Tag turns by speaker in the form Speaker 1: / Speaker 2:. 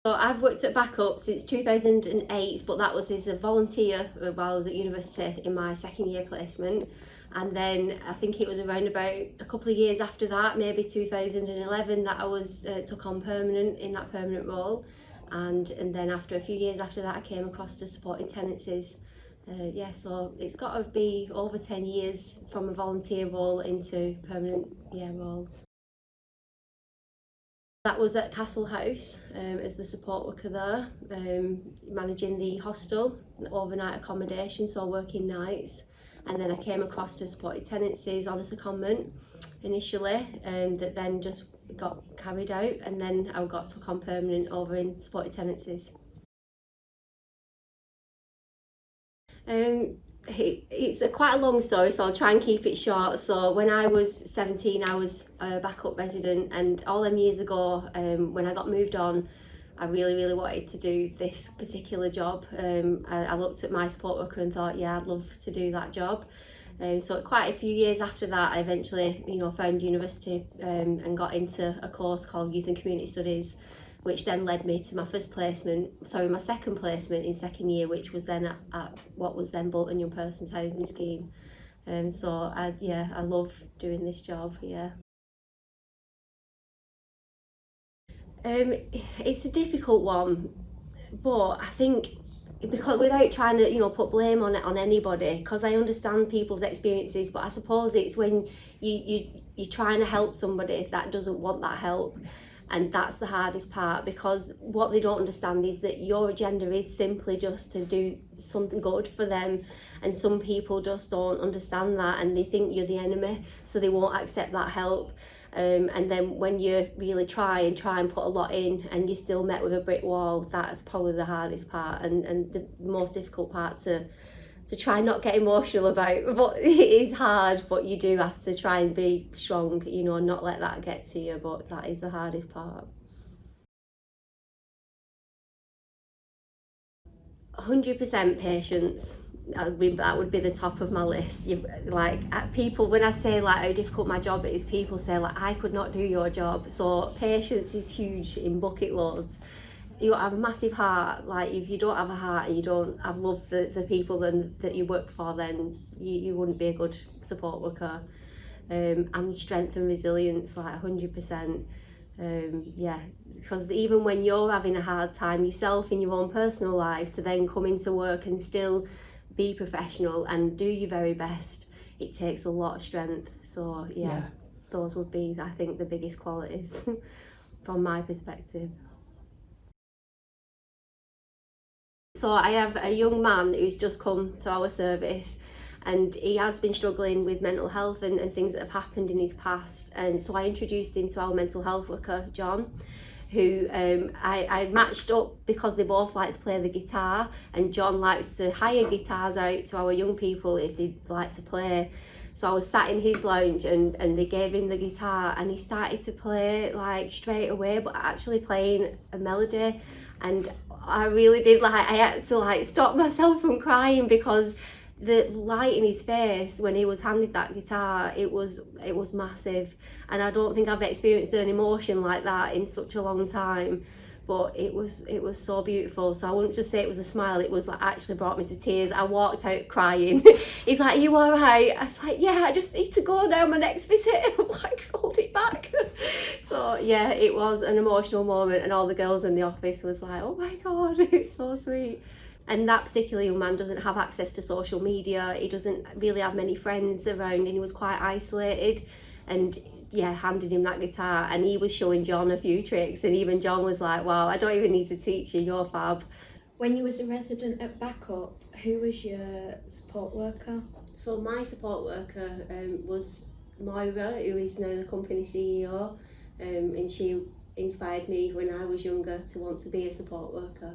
Speaker 1: So I've worked at Backup since 2008, but that was as a volunteer while I was at university in my second year placement. And then I think it was around about a couple of years after that, maybe 2011, that I was took on permanent in that permanent role. And then after a few years after that, I came across to supporting tenancies. Yeah, so it's got to be over 10 years from a volunteer role into permanent, yeah, role. That was at Castle House as the support worker there, managing the hostel, the overnight accommodation, so working nights. And then I came across to supported tenancies on a secondment initially, that then just got carried out, and then I got took on permanent over in supported tenancies. Um, it's quite a long story, so I'll try and keep it short. So when I was 17, I was a Backup resident, and all them years ago, when I got moved on, I really wanted to do this particular job. I looked at my support worker and thought, yeah, I'd love to do that job. So quite a few years after that, I eventually, found university, and got into a course called Youth and Community Studies, which then led me to my second placement in second year, which was then at what was then Bolton Young Persons Housing Scheme. So I love doing this job. Yeah. It's a difficult one, but I think because without trying to put blame on it on anybody, because I understand people's experiences, but I suppose it's when you're trying to help somebody that doesn't want that help, and that's the hardest part, because what they don't understand is that your agenda is simply just to do something good for them, and some people just don't understand that, and they think you're the enemy, so they won't accept that help. And then when you really try and put a lot in and you're still met with a brick wall, that's probably the hardest part, and the most difficult part to try not get emotional about. But it is hard, but you do have to try and be strong, and not let that get to you, but that is the hardest part. 100% patience. That would be the top of my list. People, when I say like how difficult my job is, people say like I could not do your job. So patience is huge in bucket loads. You have a massive heart. Like if you don't have a heart and you don't have love for the people that you work for, then you wouldn't be a good support worker. And strength and resilience, like 100%. Yeah, because even when you're having a hard time yourself in your own personal life, to then come into work and still be professional and do your very best, it takes a lot of strength. So yeah, those would be, I think, the biggest qualities from my perspective. So I have a young man who's just come to our service, and he has been struggling with mental health and things that have happened in his past. And so I introduced him to our mental health worker, John, who I matched up because they both like to play the guitar, and John likes to hire guitars out to our young people if they'd like to play. So I was sat in his lounge, and they gave him the guitar, and he started to play like straight away, but actually playing a melody. And I really did, like, I had to like stop myself from crying, because the light in his face when he was handed that guitar, it was massive, and I don't think I've experienced an emotion like that in such a long time. But it was so beautiful. So I wouldn't just say it was a smile, it was like actually brought me to tears. I walked out crying. He's like, "You all right?" I was like, "Yeah, I just need to go now, my next visit." I'm like, hold it back. So yeah, it was an emotional moment, and all the girls in the office was like, "Oh my god," it's so sweet. And that particular young man doesn't have access to social media, he doesn't really have many friends around, and he was quite isolated. And yeah, handed him that guitar, and he was showing John a few tricks, and even John was like, "Wow, I don't even need to teach you, you're fab."
Speaker 2: When you was a resident at Backup, who was your support worker?
Speaker 1: So my support worker was Moira, who is now the company CEO, and she inspired me when I was younger to want to be a support worker.